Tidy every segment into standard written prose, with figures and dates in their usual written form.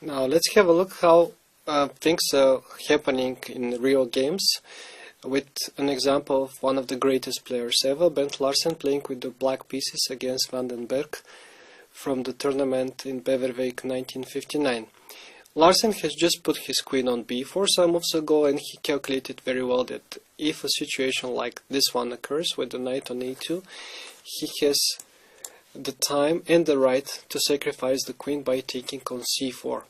Now let's have a look how things are happening in real games with an example of one of the greatest players ever, Bent Larsen, playing with the black pieces against Vandenberg from the tournament in Beverwijk 1959. Larsen has just put his queen on b4 some moves ago, and he calculated very well that if a situation like this one occurs with the knight on a2, he has the time and the right to sacrifice the queen by taking on c4.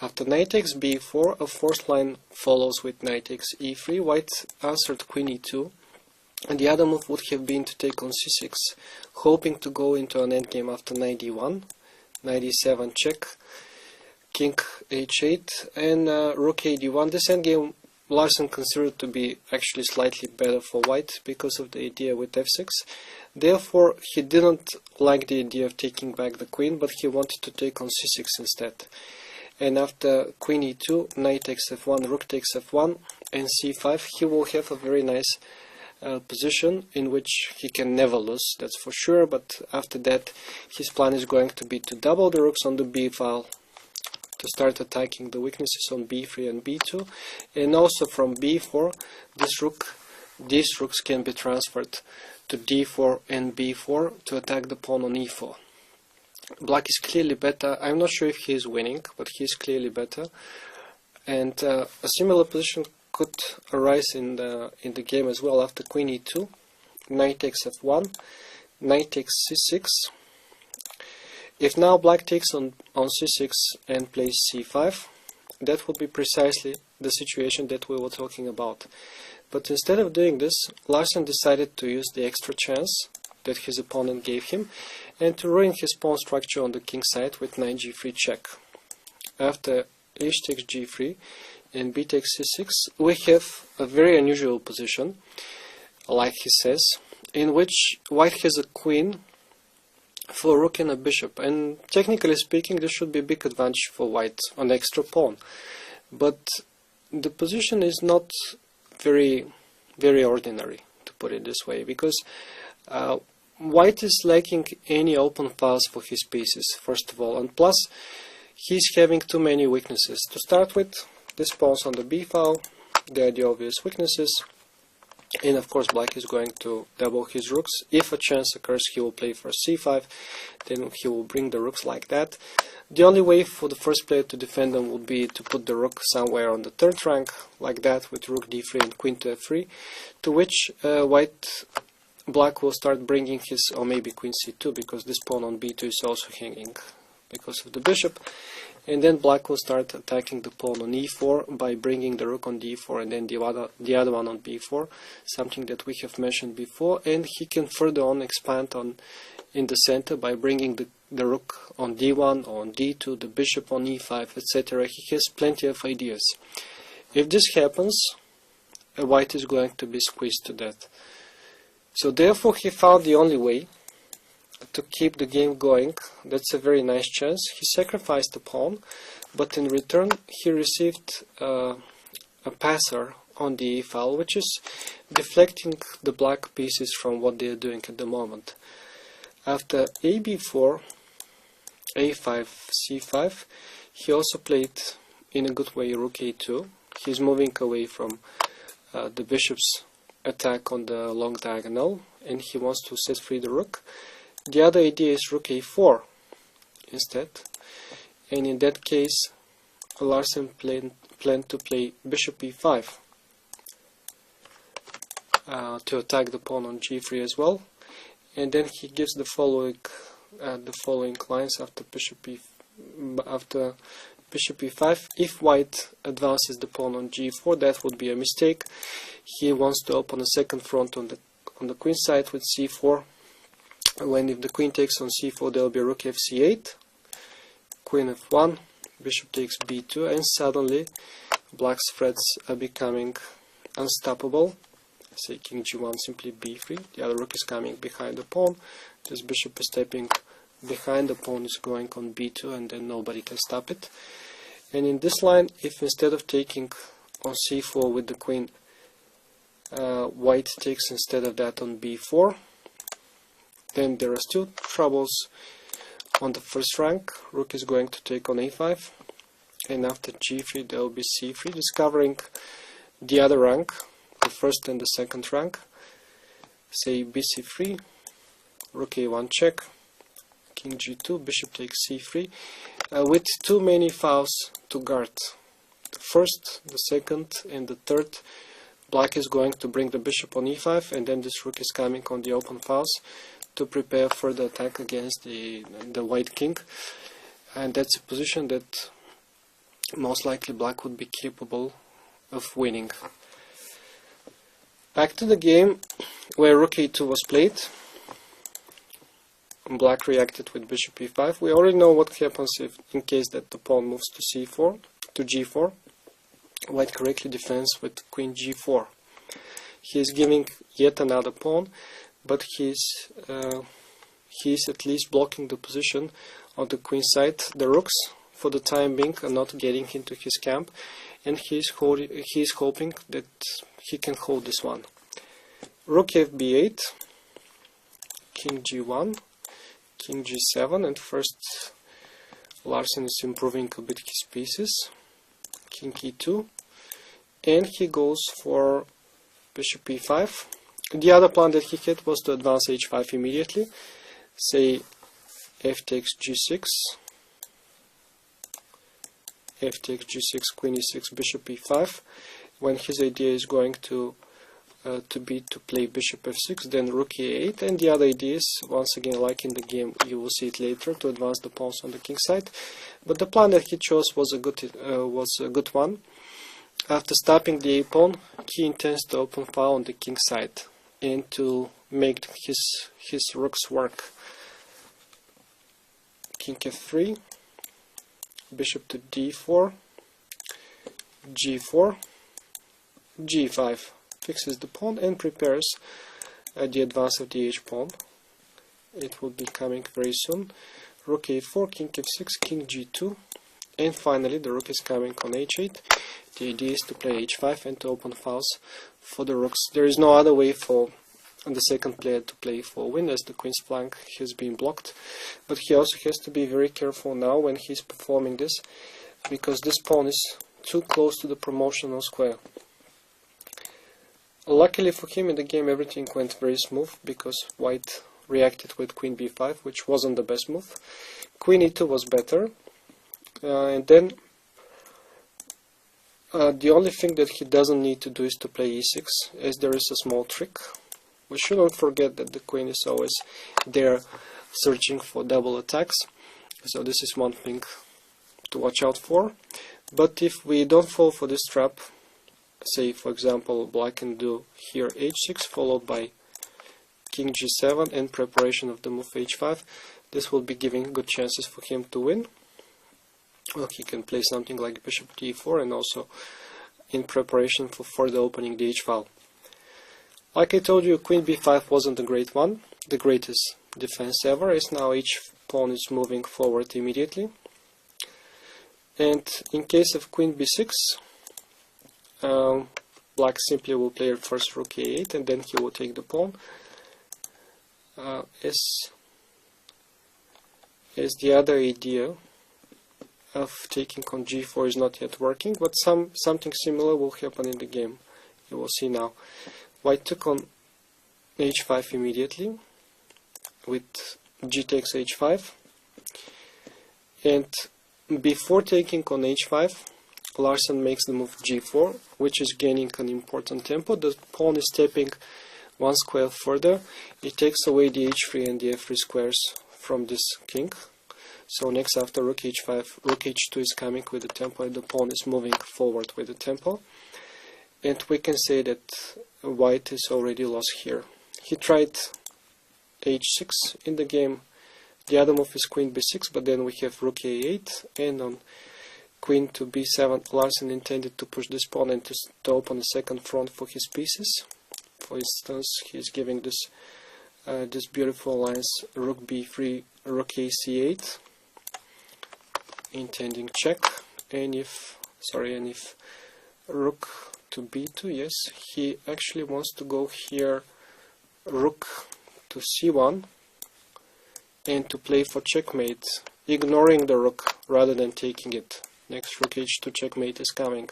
After knight takes b4, a forced line follows with knight takes e3. White answered queen e2, and the other move would have been to take on c6, hoping to go into an endgame after knight d1, knight e7 check, king h8, and rook a d1. This endgame Larsen considered to be actually slightly better for white because of the idea with f6. Therefore, he didn't like the idea of taking back the queen, but he wanted to take on c6 instead. And after queen e2, knight takes f1, rook takes f1, and c5, he will have a very nice position in which he can never lose, that's for sure. But after that, his plan is going to be to double the rooks on the b file, to start attacking the weaknesses on b3 and b2, and also from b4 these rooks can be transferred to d4 and b4 to attack the pawn on e4. Black is clearly better. I'm not sure if he is winning, but he is clearly better, and a similar position could arise in the game as well. After queen e2, knight takes f1, knight takes c6. If now black takes on c6 and plays c5, that would be precisely the situation that we were talking about. But instead of doing this, Larsen decided to use the extra chance that his opponent gave him and to ruin his pawn structure on the king side with knight g3 check. After h takes g3 and b takes c6, we have a very unusual position, like he says, in which white has a queen for a rook and a bishop, and technically speaking this should be a big advantage for white on the extra pawn. But the position is not very ordinary, to put it this way, because white is lacking any open files for his pieces, first of all, and plus he's having too many weaknesses. To start with, this pawns on the b file, they are the obvious weaknesses. And of course black is going to double his rooks. If a chance occurs, he will play for c5, then he will bring the rooks like that. The only way for the first player to defend them would be to put the rook somewhere on the third rank, like that, with rook d3 and queen to f3, to which black will start bringing his, or maybe queen c2, because this pawn on b2 is also hanging because of the bishop. And then black will start attacking the pawn on e4 by bringing the rook on d4 and then the other one on b4, something that we have mentioned before. And he can further on expand on in the center by bringing the rook on d1, on d2, the bishop on e5, etc. He has plenty of ideas. If this happens, white is going to be squeezed to death. So therefore he found the only way to keep the game going. That's a very nice chance. He sacrificed the pawn, but in return he received a passer on the e file, which is deflecting the black pieces from what they are doing at the moment. After ab4, a5, c5, he also played in a good way rook a2. He's moving away from the bishop's attack on the long diagonal, and he wants to set free the rook. The other idea is rook a4 instead, and in that case Larsen planned to play bishop e5 to attack the pawn on g3 as well, and then he gives the following lines after bishop e5. If white advances the pawn on g4, that would be a mistake. He wants to open a second front on the queen side with c4. When if the queen takes on c4, there will be rook fc8, queen f1, bishop takes b2, and suddenly black's threats are becoming unstoppable. Say king g1, simply b3, the other rook is coming behind the pawn, this bishop is stepping behind the pawn, is going on b2, and then nobody can stop it. And in this line, if instead of taking on c4 with the queen, white takes instead of that on b4, then there are still troubles on the first rank. Rook is going to take on a5, and after g3 there will be c3, discovering the other rank, the first and the second rank. Say bc3, rook a1 check, king g2, bishop takes c3, with too many files to guard. The first, the second, and the third. Black is going to bring the bishop on e5, and then this rook is coming on the open files to prepare for the attack against the white king. And that's a position that most likely black would be capable of winning. Back to the game where rook a2 was played. Black reacted with bishop e5. We already know what happens if, in case that the pawn moves to c4, to g4. White correctly defends with queen g4. He is giving yet another pawn, but he's at least blocking the position on the queen side. The rooks, for the time being, are not getting into his camp, and he's hoping that he can hold this one. Rook fb8, king g1, king g7, and first Larsen is improving a bit his pieces. King e2, and he goes for bishop e5. The other plan that he had was to advance h5 immediately. Say f takes g6, f takes g6, queen e6, bishop e5. When his idea is going to play bishop f6, then rook e8, and the other idea is, once again, like in the game, you will see it later, to advance the pawns on the king side. But the plan that he chose was a good one. After stopping the a pawn, he intends to open file on the king side and to make his rooks work. King f3, bishop to d4, g4, g5. Fixes the pawn and prepares the advance of the h-pawn. It will be coming very soon. Rook a4, king f6, king g2, and finally the rook is coming on h8. The idea is to play h5 and to open files for the rooks. There is no other way for the second player to play for win, as the queen's flank has been blocked. But he also has to be very careful now when he's performing this, because this pawn is too close to the promotional square. Luckily for him, in the game everything went very smooth, because white reacted with queen b5, which wasn't the best move. Queen e2 was better, and then the only thing that he doesn't need to do is to play e6, as there is a small trick. We shouldn't forget that the queen is always there searching for double attacks, so this is one thing to watch out for. But if we don't fall for this trap, say for example black can do here h6 followed by king g7 and preparation of the move h5, this will be giving good chances for him to win. Well, he can play something like bishop d4 and also in preparation for further opening the h-file. Like I told you, queen b5 wasn't the great one, the greatest defense ever, as now each pawn is moving forward immediately. And in case of queen b6, black simply will play first rook a8 and then he will take the pawn, as the other idea of taking on g4 is not yet working, but something similar will happen in the game. You will see now. White took on h5 immediately with g takes h5, and before taking on h5, Larsen makes the move g4, which is gaining an important tempo. The pawn is stepping one square further. It takes away the h3 and the f3 squares from this king. So next, after rook h5, rook h2 is coming with the tempo, and the pawn is moving forward with the tempo. And we can say that white is already lost here. He tried h6 in the game. The other move is queen b6, but then we have rook a8, and on queen to b7, Larsen intended to push this pawn and to open the second front for his pieces. For instance, he's giving this beautiful lines rook b3, rook ac8, intending check, and if rook to b2, yes, he actually wants to go here rook to c1 and to play for checkmate, ignoring the rook rather than taking it. next rook h2 checkmate is coming.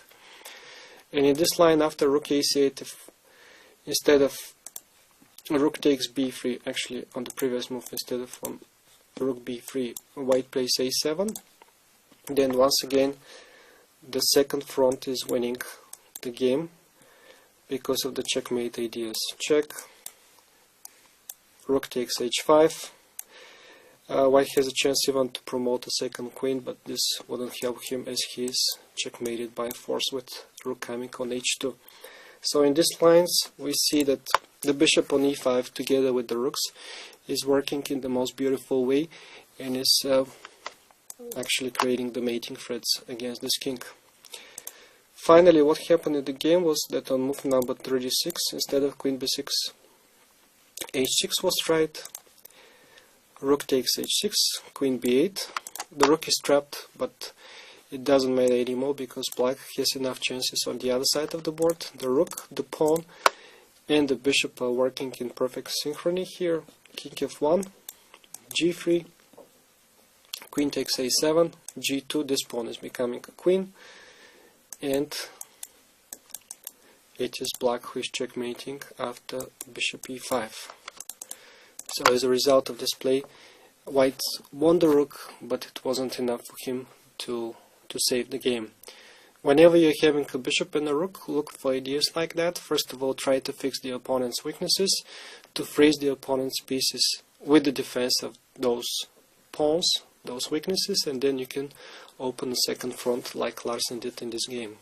And in this line, after rook a8, if instead of rook takes b3, actually on the previous move, instead of on rook b3, white plays a7, then once again the second front is winning the game because of the checkmate ideas. Check, rook takes h5. White has a chance even to promote a second queen, but this wouldn't help him as he is checkmated by force with rook coming on h2. So in these lines we see that the bishop on e5 together with the rooks is working in the most beautiful way and is actually creating the mating threads against this king. Finally, what happened in the game was that on move number 36, instead of queen b6, h6 was tried. Rook takes h6, queen b8. The rook is trapped, but it doesn't matter anymore because black has enough chances on the other side of the board. The rook, the pawn, and the bishop are working in perfect synchrony here. King f1, g3, queen takes a7, g2, this pawn is becoming a queen, and it is black who is checkmating after bishop e5. So as a result of this play, white won the rook, but it wasn't enough for him to save the game. Whenever you're having a bishop and a rook, look for ideas like that. First of all, try to fix the opponent's weaknesses, to freeze the opponent's pieces with the defense of those pawns, those weaknesses, and then you can open a second front like Larsen did in this game.